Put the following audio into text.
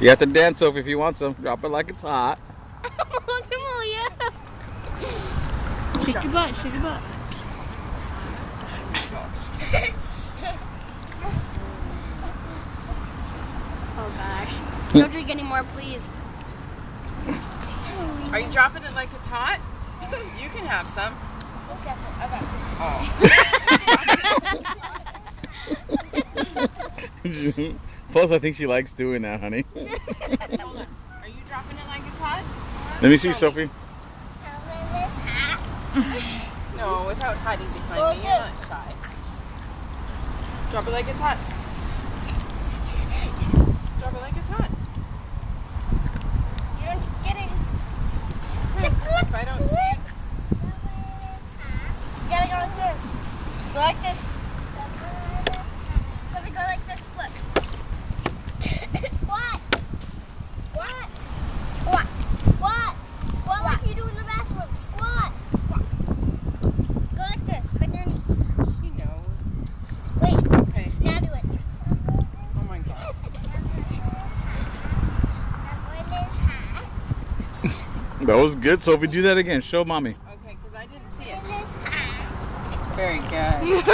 You have to dance, Sophie, if you want some. Drop it like it's hot. Come on, yeah. Shake your butt, shake your butt. Oh gosh. Don't drink anymore, please. Are you dropping it like it's hot? You can have some. Oh. Plus, I think she likes doing that, honey. Hold on. Are you dropping it like it's hot? Let me see, Sophie. No, without hiding behind me. You're not shy. Drop it like it's hot. Drop it like it's hot. You don't get it. If I don't see it. You gotta go like this. Go like this. So we go like this, flip. Squat. Squat. Squat. Squat. Squat like you do in the bathroom. Squat. Squat. Go like this. Bend your knees. She knows. Wait. Okay. Now do it. Oh my god. That was good, Sophie. Do that again. Show mommy. Okay, because I didn't see it. Very good.